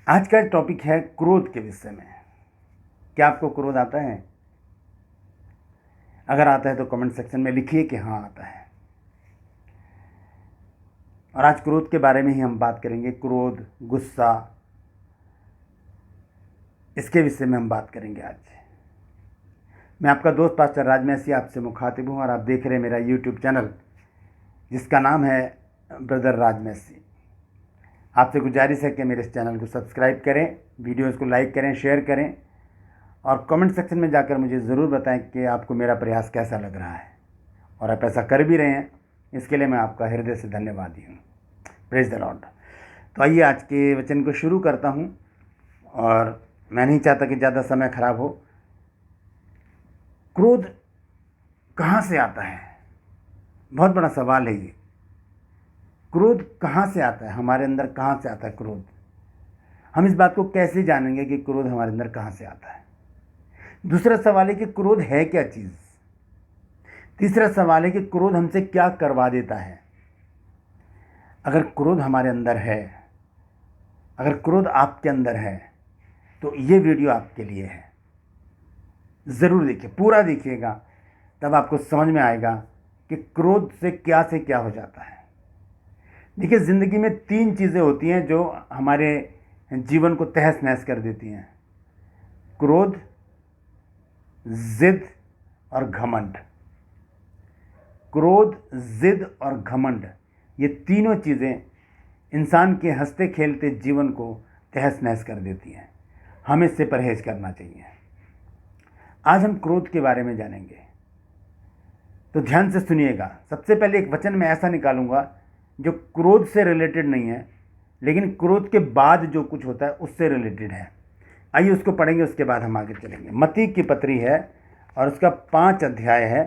आज का टॉपिक है क्रोध के विषय में। क्या आपको क्रोध आता है? अगर आता है तो कमेंट सेक्शन में लिखिए कि हाँ आता है। और आज क्रोध के बारे में ही हम बात करेंगे। क्रोध, गुस्सा, इसके विषय में हम बात करेंगे आज। मैं आपका दोस्त पास्टर राजमैसी आपसे मुखातिब हूँ और आप देख रहे हैं मेरा यूट्यूब चैनल जिसका नाम है ब्रदर राजमैसी। आपसे गुजारिश है कि मेरे इस चैनल को सब्सक्राइब करें, वीडियोज़ को लाइक करें, शेयर करें और कमेंट सेक्शन में जाकर मुझे ज़रूर बताएं कि आपको मेरा प्रयास कैसा लग रहा है। और आप ऐसा कर भी रहे हैं, इसके लिए मैं आपका हृदय से धन्यवादी हूँ। Praise the Lord. तो आइए आज के वचन को शुरू करता हूँ और मैं नहीं चाहता कि ज़्यादा समय खराब हो। क्रोध कहाँ से आता है? बहुत बड़ा सवाल है ये। क्रोध कहाँ से आता है? हमारे अंदर कहाँ से आता है क्रोध? हम इस बात को कैसे जानेंगे कि क्रोध हमारे अंदर कहाँ से आता है? दूसरा सवाल है कि क्रोध है क्या चीज़? तीसरा सवाल है कि क्रोध हमसे क्या करवा देता है? अगर क्रोध हमारे अंदर है, अगर क्रोध आपके अंदर है, तो ये वीडियो आपके लिए है। ज़रूर देखिए, पूरा देखिएगा, तब आपको समझ में आएगा कि क्रोध से क्या हो जाता है। देखिए, ज़िंदगी में 3 चीज़ें होती हैं जो हमारे जीवन को तहस नहस कर देती हैं: क्रोध, जिद और घमंड। क्रोध, जिद और घमंड, ये तीनों चीज़ें इंसान के हंसते खेलते जीवन को तहस नहस कर देती हैं। हमें इससे परहेज करना चाहिए। आज हम क्रोध के बारे में जानेंगे, तो ध्यान से सुनिएगा। सबसे पहले एक वचन मैं ऐसा निकालूंगा जो क्रोध से रिलेटेड नहीं है, लेकिन क्रोध के बाद जो कुछ होता है उससे रिलेटेड है। आइए उसको पढ़ेंगे, उसके बाद हम आगे चलेंगे। मत्ती की पत्री है और उसका 5 अध्याय है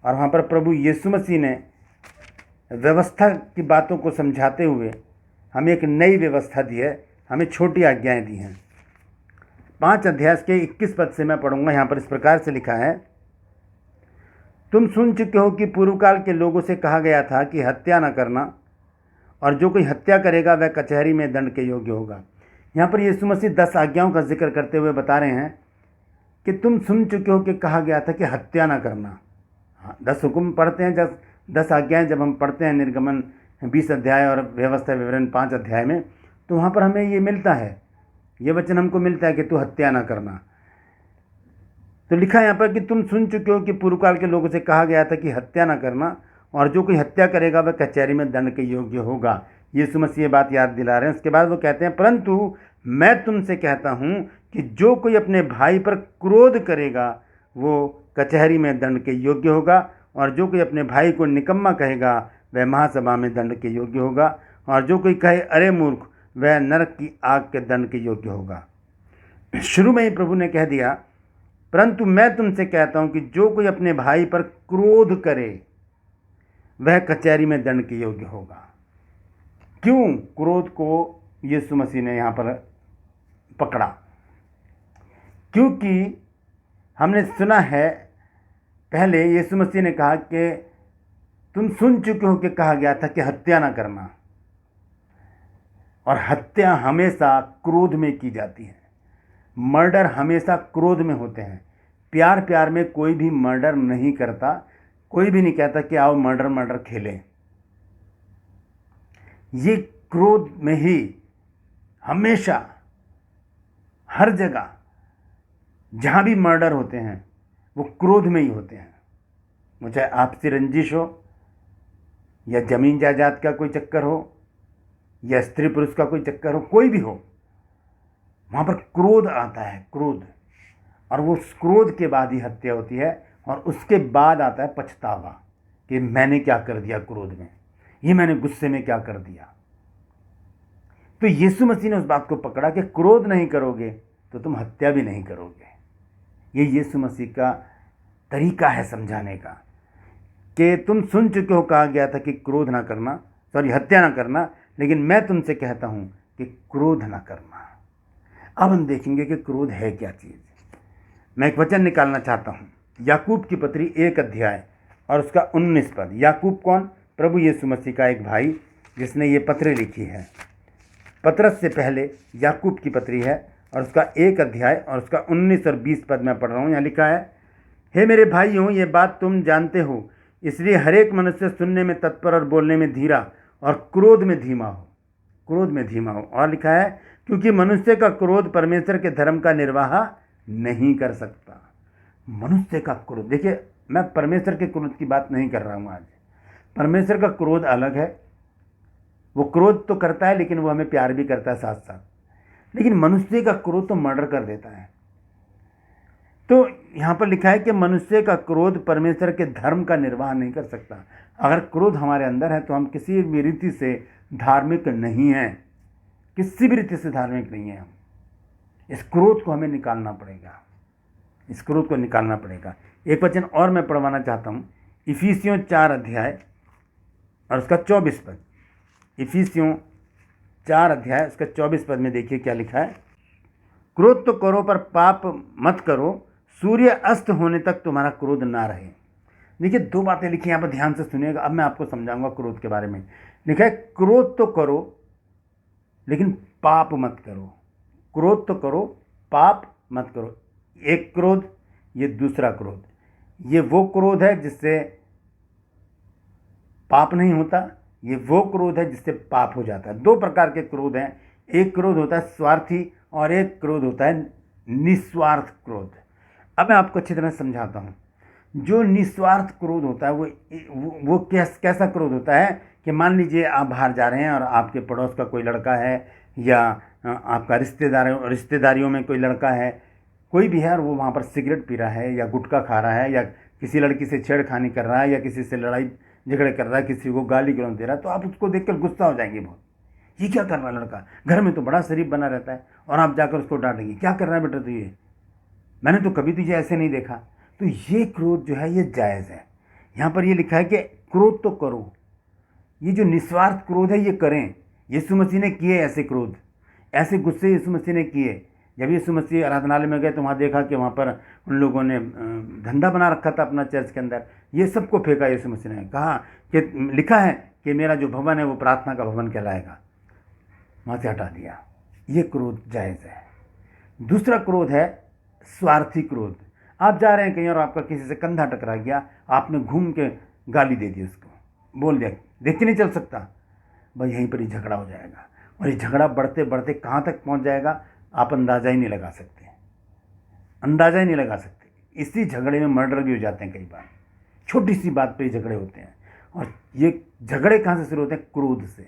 और वहाँ पर प्रभु यीशु मसीह ने व्यवस्था की बातों को समझाते हुए हमें एक नई व्यवस्था दी है, हमें छोटी आज्ञाएं दी हैं। 5 अध्याय के 21 पद से मैं पढ़ूंगा। यहाँ पर इस प्रकार से लिखा है: तुम सुन चुके हो कि पूर्वकाल के लोगों से कहा गया था कि हत्या न करना, और जो कोई हत्या करेगा वह कचहरी में दंड के योग्य होगा। यहाँ पर यीशु मसीह 10 आज्ञाओं का जिक्र करते हुए बता रहे हैं कि तुम सुन चुके हो कि कहा गया था कि हत्या ना करना। हाँ, 10 हुक्म पढ़ते हैं, 10 आज्ञाएं जब हम पढ़ते हैं निर्गमन 20 अध्याय और व्यवस्था विवरण 5 अध्याय में, तो वहाँ पर हमें ये मिलता है, ये वचन हमको मिलता है कि तू हत्या ना करना। तो लिखा है यहाँ पर कि तुम सुन चुके हो कि पूर्वकाल के लोगों से कहा गया था कि हत्या ना करना, और जो कोई हत्या करेगा वह कचहरी में दंड के योग्य होगा। यीशु मसीह ये बात याद दिला रहे हैं। उसके बाद वो कहते हैं, परंतु मैं तुमसे कहता हूँ कि जो कोई अपने भाई पर क्रोध करेगा वो कचहरी में दंड के योग्य होगा, और जो कोई अपने भाई को निकम्मा कहेगा वह महासभा में दंड के योग्य होगा, और जो कोई कहे अरे मूर्ख वह नरक की आग के दंड के योग्य होगा। शुरू में ही प्रभु ने कह दिया, परंतु मैं तुमसे कहता हूँ कि जो कोई अपने भाई पर क्रोध करे वह कचहरी में दंड के योग्य होगा। क्यों क्रोध को यीशु मसीह ने यहाँ पर पकड़ा? क्योंकि हमने सुना है, पहले यीशु मसीह ने कहा कि तुम सुन चुके हो कि कहा गया था कि हत्या ना करना, और हत्या हमेशा क्रोध में की जाती है। मर्डर हमेशा क्रोध में होते हैं। प्यार प्यार में कोई भी मर्डर नहीं करता, कोई भी नहीं कहता कि आओ मर्डर खेलें। ये क्रोध में ही हमेशा, हर जगह जहाँ भी मर्डर होते हैं वो क्रोध में ही होते हैं। वो चाहे आपसी रंजिश हो, या जमीन जायदाद का कोई चक्कर हो, या स्त्री पुरुष का कोई चक्कर हो, कोई भी हो, वहाँ पर क्रोध आता है, क्रोध। और वो क्रोध के बाद ही हत्या होती है, और उसके बाद आता है पछतावा कि मैंने क्या कर दिया क्रोध में, ये मैंने गुस्से में क्या कर दिया। तो यीशु मसीह ने उस बात को पकड़ा कि क्रोध नहीं करोगे तो तुम हत्या भी नहीं करोगे। ये यीशु मसीह का तरीका है समझाने का कि तुम सुन चुके हो कहा गया था कि क्रोध ना करना, हत्या ना करना, लेकिन मैं तुमसे कहता हूँ कि क्रोध ना करना। अब हम देखेंगे कि क्रोध है क्या चीज़। मैं एक वचन निकालना चाहता हूँ, याकूब की पत्री 1 अध्याय और उसका 19 पद। याकूब कौन? प्रभु यीशु मसीह का एक भाई जिसने ये पत्र लिखी है। पतरस से पहले याकूब की पत्री है और उसका 1 अध्याय और उसका 19 और 20 पद में पढ़ रहा हूँ। यहाँ लिखा है, हे मेरे भाइयों, ये बात तुम जानते हो, इसलिए हरेक मनुष्य सुनने में तत्पर और बोलने में धीरा और क्रोध में धीमा हो। क्रोध में धीमा हो। और लिखा है, क्योंकि मनुष्य का क्रोध परमेश्वर के धर्म का निर्वाह नहीं कर सकता। मनुष्य का क्रोध, देखिए मैं परमेश्वर के क्रोध की बात नहीं कर रहा हूँ आज। परमेश्वर का क्रोध अलग है, वो क्रोध तो करता है लेकिन वो हमें प्यार भी करता है साथ साथ। लेकिन मनुष्य का क्रोध तो मर्डर कर देता है। तो यहाँ पर लिखा है कि मनुष्य का क्रोध परमेश्वर के धर्म का निर्वाह नहीं कर सकता। अगर क्रोध हमारे अंदर है तो हम किसी भी रीति से धार्मिक नहीं हैं, किसी भी रीति से धार्मिक नहीं है। हम इस क्रोध को हमें निकालना पड़ेगा, इस क्रोध को निकालना पड़ेगा। एक वचन और मैं पढ़वाना चाहता हूँ, इफिसियों 4 अध्याय और उसका 24 पद। इफिसियों 4 अध्याय उसका 24 पद में देखिए क्या लिखा है, क्रोध तो करो पर पाप मत करो, सूर्य अस्त होने तक तुम्हारा क्रोध ना रहे। देखिए 2 बातें लिखी यहाँ पर, ध्यान से सुनिएगा। अब मैं आपको समझाऊंगा क्रोध के बारे में। लिखा है, क्रोध तो करो लेकिन पाप मत करो। क्रोध तो करो, पाप मत करो। एक क्रोध, ये दूसरा क्रोध। ये वो क्रोध है जिससे पाप नहीं होता, ये वो क्रोध है जिससे पाप हो जाता है। 2 प्रकार के क्रोध हैं। एक क्रोध होता है स्वार्थी और एक क्रोध होता है निस्वार्थ क्रोध। अब मैं आपको अच्छी तरह समझाता हूँ। जो निस्वार्थ क्रोध होता है वो कैसा क्रोध होता है कि मान लीजिए आप बाहर जा रहे हैं और आपके पड़ोस का कोई लड़का है या आपका रिश्तेदारियों में कोई लड़का है, कोई भी है, और वो वहाँ पर सिगरेट पी रहा है या गुटखा खा रहा है या किसी लड़की से छेड़खानी कर रहा है या किसी से लड़ाई झगड़े कर रहा है, किसी को गाली गलौज दे रहा है, तो आप उसको देखकर गुस्सा हो जाएंगे बहुत। ये क्या कर रहा है लड़का, घर में तो बड़ा शरीफ बना रहता है, और आप जाकर उसको डांटेंगे, क्या कर रहा है बेटा तू, ये मैंने तो कभी तुझे ऐसे नहीं देखा। तो ये क्रोध जो है ये जायज़ है। यहाँ पर ये लिखा है कि क्रोध तो करो, ये जो निस्वार्थ क्रोध है ये करें। यीशु मसीह ने किए ऐसे क्रोध, ऐसे गुस्से यीशु मसीह ने किए। जब यीशु मसीह आराधनालय में गए तो वहाँ देखा कि वहाँ पर उन लोगों ने धंधा बना रखा था अपना चर्च के अंदर, ये सबको फेंका। यीशु मसीह ने कहा कि लिखा है कि मेरा जो भवन है वो प्रार्थना का भवन कहलाएगा, वहाँ से हटा दिया। ये क्रोध जायज़ है। दूसरा क्रोध है स्वार्थी क्रोध। आप जा रहे हैं कहीं और आपका किसी से कंधा टकरा गया, आपने घूम के गाली दे दी, उसको बोल दिया, देख के नहीं चल सकता, भाई यहीं पर ही झगड़ा हो जाएगा। और ये झगड़ा बढ़ते बढ़ते कहाँ तक पहुँच जाएगा आप अंदाज़ा ही नहीं लगा सकते, अंदाज़ा ही नहीं लगा सकते। इसी झगड़े में मर्डर भी हो जाते हैं कई बार, छोटी सी बात पे ही झगड़े होते हैं। और ये झगड़े कहाँ से शुरू होते हैं, क्रोध से,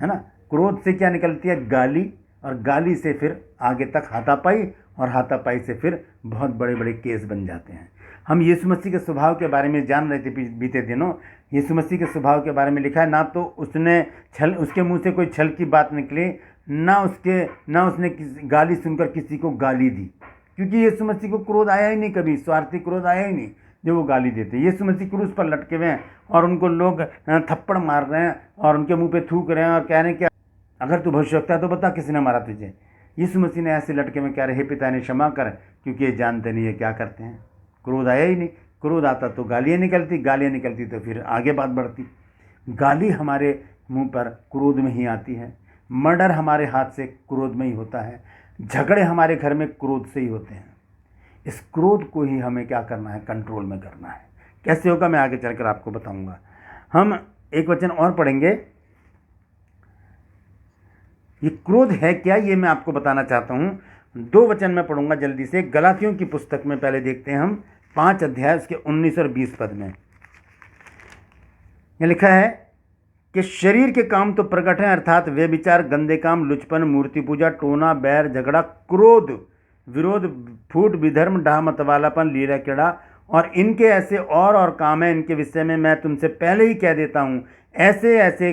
है ना। क्रोध से क्या निकलती है, गाली, और गाली से फिर आगे तक हाथापाई, और हाथापाई से फिर बहुत बड़े बड़े केस बन जाते हैं। हम यीशु मसीह के स्वभाव के बारे में जान रहे थे बीते दिनों। यीशु मसीह के स्वभाव के बारे में लिखा है, ना तो उसके मुंह से कोई छल की बात निकली, ना उसने गाली सुनकर किसी को गाली दी, क्योंकि यीशु मसीह को क्रोध आया ही नहीं, कभी स्वार्थी क्रोध आया ही नहीं जो वो गाली देते। यीशु मसीह क्रूस पर लटके हुए हैं और उनको लोग थप्पड़ मार रहे हैं और उनके मुंह पे थूक रहे हैं और कह रहे हैं कि अगर तू भविष्यवक्ता है तो बता किसी ने मारा तुझे। यीशु मसीह ने ऐसे लटके में कह रहे, हे पिता ने क्षमा कर, क्योंकि ये जानते नहीं है क्या करते हैं। क्रोध आया ही नहीं। क्रोध आता तो गालियाँ निकलती, गालियाँ निकलती तो फिर आगे बात बढ़ती। गाली हमारे मुंह पर क्रोध में ही आती है, मर्डर हमारे हाथ से क्रोध में ही होता है, झगड़े हमारे घर में क्रोध से ही होते हैं। इस क्रोध को ही हमें क्या करना है, कंट्रोल में करना है। कैसे होगा मैं आगे चलकर आपको बताऊंगा। हम एक वचन और पढ़ेंगे। ये क्रोध है क्या, ये मैं आपको बताना चाहता हूँ। 2 वचन मैं पढ़ूंगा जल्दी से। गलातियों की पुस्तक में पहले देखते हैं हम 5 अध्याय उसके 19 और 20 पद में यह लिखा है कि शरीर के काम तो प्रकट हैं, अर्थात वे विचार, गंदे काम, लुचपन, मूर्ति पूजा, टोना, बैर, झगड़ा, क्रोध, विरोध, फूट, विधर्म, डाह मतवालापन, लीला क्रीड़ा और इनके ऐसे और काम है। इनके विषय में मैं तुमसे पहले ही कह देता हूँ, ऐसे ऐसे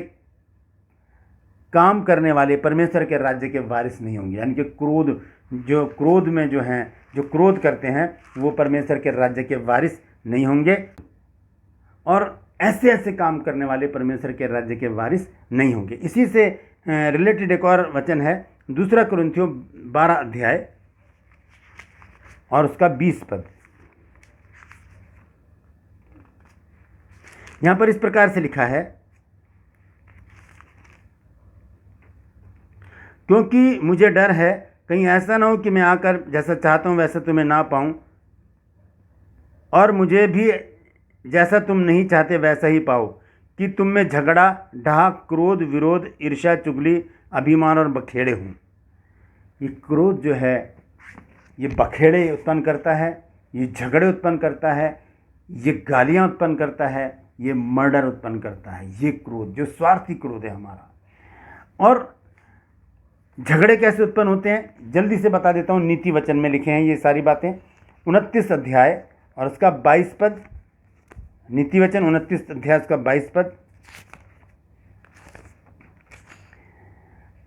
काम करने वाले परमेश्वर के राज्य के वारिस नहीं होंगे। यानी कि क्रोध में जो हैं, जो क्रोध करते हैं, वो परमेश्वर के राज्य के वारिस नहीं होंगे। और ऐसे ऐसे काम करने वाले परमेश्वर के राज्य के वारिस नहीं होंगे। इसी से रिलेटेड एक और वचन है, 2 कुरिन्थियों 12 अध्याय और उसका 20 पद। यहाँ पर इस प्रकार से लिखा है, क्योंकि मुझे डर है कहीं ऐसा ना हो कि मैं आकर जैसा चाहता हूँ वैसा तुम्हें ना पाऊँ, और मुझे भी जैसा तुम नहीं चाहते वैसा ही पाओ, कि तुम में झगड़ा, डाह, क्रोध, विरोध, ईर्ष्या, चुगली, अभिमान और बखेड़े हों। ये क्रोध जो है ये बखेड़े उत्पन्न करता है, ये झगड़े उत्पन्न करता है, ये गालियाँ उत्पन्न करता है, ये मर्डर उत्पन्न करता है। ये क्रोध जो स्वार्थी क्रोध है हमारा। और झगड़े कैसे उत्पन्न होते हैं जल्दी से बता देता हूँ। नीति वचन में लिखे हैं ये सारी बातें, 29 अध्याय और उसका 22 पद। नीति वचन 29 अध्याय उसका 22 पद।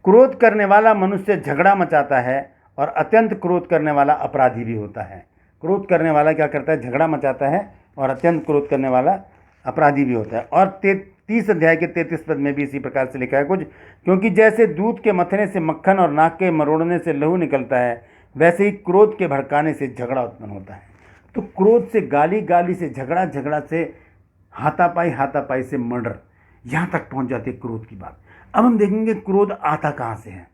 क्रोध करने वाला मनुष्य झगड़ा मचाता है और अत्यंत क्रोध करने वाला अपराधी भी होता है। क्रोध करने वाला क्या करता है? झगड़ा मचाता है, और अत्यंत क्रोध करने वाला अपराधी भी होता है। और 30 अध्याय के 33 पद में भी इसी प्रकार से लिखा है कुछ, क्योंकि जैसे दूध के मथने से मक्खन और नाक के मरोड़ने से लहू निकलता है, वैसे ही क्रोध के भड़काने से झगड़ा उत्पन्न होता है। तो क्रोध से, गाली गाली से, झगड़ा झगड़ा से, हाथापाई से मर्डर, यहाँ तक पहुँच जाती है क्रोध की बात। अब हम देखेंगे क्रोध आता कहाँ से है।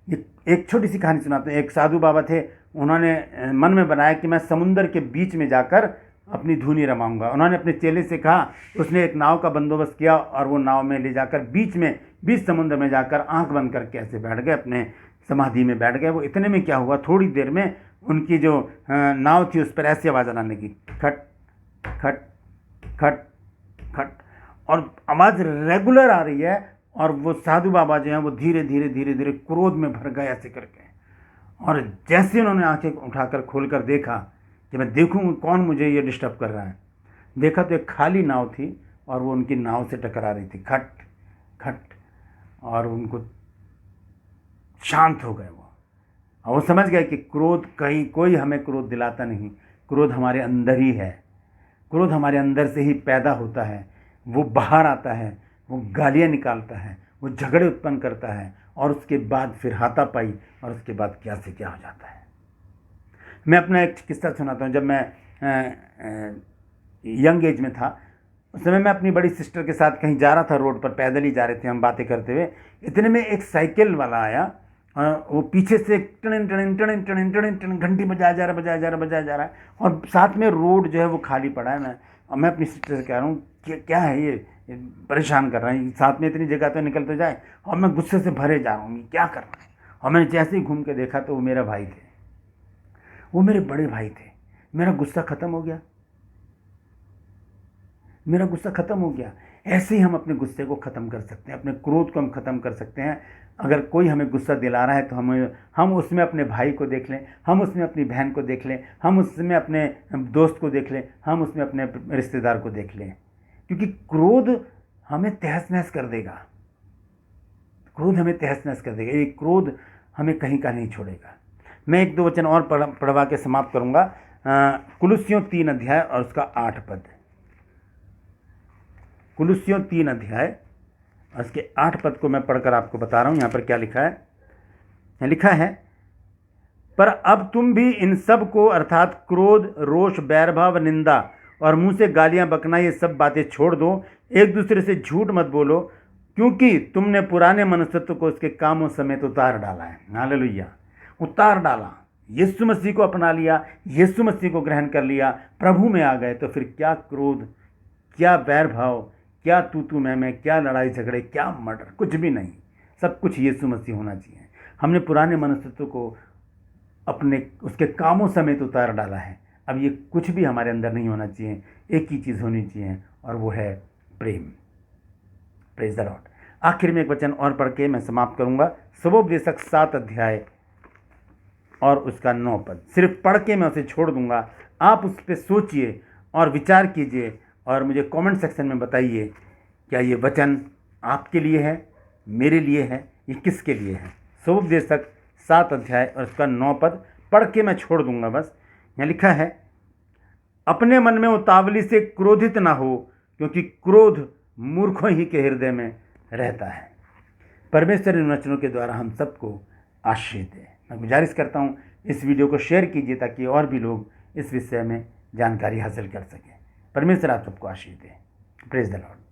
ये एक छोटी सी कहानी सुनाते हैं। एक साधु बाबा थे, उन्होंने मन में बनाया कि मैं समुंदर के बीच में जाकर अपनी धुनी रमाऊंगा। उन्होंने अपने चेले से कहा, उसने एक नाव का बंदोबस्त किया और वो नाव में ले जाकर बीच समुद्र में जाकर आंख बंद करके ऐसे बैठ गए, अपने समाधि में बैठ गए। वो इतने में क्या हुआ, थोड़ी देर में उनकी जो नाव थी उस पर ऐसी आवाज़ आने लगी, खट खट खट खट, और आवाज़ रेगुलर आ रही है। और वो साधु बाबा जो हैं वो धीरे धीरे क्रोध में भर गए ऐसे करके। और जैसे उन्होंने आंखें उठाकर खोलकर देखा कि मैं देखूँ कौन मुझे ये डिस्टर्ब कर रहा है, देखा तो एक खाली नाव थी और वो उनकी नाव से टकरा रही थी, खट खट, और उनको शांत हो गए वो। और वो समझ गए कि क्रोध कहीं, कोई हमें क्रोध दिलाता नहीं, क्रोध हमारे अंदर ही है। क्रोध हमारे अंदर से ही पैदा होता है, वो बाहर आता है, वो गालियाँ निकालता है, वो झगड़े उत्पन्न करता है, और उसके बाद फिर हाथापाई, और उसके बाद क्या से क्या हो जाता है। मैं अपना एक किस्सा सुनाता हूँ। जब मैं यंग एज में था, उस समय मैं अपनी बड़ी सिस्टर के साथ कहीं जा रहा था, रोड पर पैदल ही जा रहे थे हम बातें करते हुए। इतने में एक साइकिल वाला आया, वो पीछे से टन टन टन टन टन टन घंटी बजाया जा रहा है, और साथ में रोड जो है वो खाली पड़ा है। मैं अपनी सिस्टर से कह रहा हूँ कि क्या है ये परेशान कर रहा है, साथ में इतनी जगह तो निकल तो जाए। और मैं गुस्से से भरे जा रहा हूँ, क्या कर रहा है। और मैंने जैसे ही घूम के देखा तो वो मेरा भाई थे, वो मेरे बड़े भाई थे। मेरा गुस्सा ख़त्म हो गया, मेरा गुस्सा ख़त्म हो गया। ऐसे ही हम अपने गुस्से को ख़त्म कर सकते हैं, अपने क्रोध को हम ख़त्म कर सकते हैं। अगर कोई हमें गुस्सा दिला रहा है तो हम उसमें अपने भाई को देख लें, हम उसमें अपनी बहन को देख लें, हम उसमें अपने दोस्त को देख लें, हम उसमें अपने रिश्तेदार को देख लें, क्योंकि क्रोध हमें तहस नहस कर देगा। क्रोध हमें तहस नहस कर देगा, ये क्रोध हमें कहीं का नहीं छोड़ेगा। मैं 1-2 वचन और पढ़वा के समाप्त करूंगा। कुलुस्सियों 3 अध्याय और उसका 8 पद। कुलुस्सियों 3 अध्याय और उसके 8 पद को मैं पढ़कर आपको बता रहा हूँ। यहाँ पर क्या लिखा है? लिखा है, पर अब तुम भी इन सब को, अर्थात क्रोध, रोष, बैरभाव, निंदा और मुंह से गालियां बकना, ये सब बातें छोड़ दो। एक दूसरे से झूठ मत बोलो, क्योंकि तुमने पुराने मनुष्यत्व को उसके कामों समेत उतार डाला है। हालेलुया, उतार डाला, यीशु मसीह को अपना लिया, यीशु मसीह को ग्रहण कर लिया, प्रभु में आ गए, तो फिर क्या क्रोध, क्या बैरभाव, क्या तू मैं, क्या लड़ाई झगड़े, क्या मर्डर, कुछ भी नहीं। सब कुछ यीशु मसीह होना चाहिए। हमने पुराने मनुष्यत्व को अपने उसके कामों समेत उतार डाला है। अब ये कुछ भी हमारे अंदर नहीं होना चाहिए, एक ही चीज़ होनी चाहिए, और वो है प्रेम। Praise the Lord. आखिर में एक वचन और पढ़ के मैं समाप्त करूंगा। सुबोपदेशक 7 अध्याय और उसका 9 पद। सिर्फ पढ़ के मैं उसे छोड़ दूंगा, आप उस पर सोचिए और विचार कीजिए, और मुझे कमेंट सेक्शन में बताइए क्या ये वचन आपके लिए है, मेरे लिए है, ये किसके लिए है। सुबोपदेशक 7 अध्याय और उसका 9 पद पढ़ के मैं छोड़ दूंगा बस। यहाँ लिखा है, अपने मन में उतावली से क्रोधित ना हो, क्योंकि क्रोध मूर्खों ही के हृदय में रहता है। परमेश्वर इन वचनों के द्वारा हम सबको आशीष दे। मैं गुजारिश करता हूँ इस वीडियो को शेयर कीजिए, ताकि और भी लोग इस विषय में जानकारी हासिल कर सकें। परमेश्वर आप सबको आशीष दे। Praise the Lord.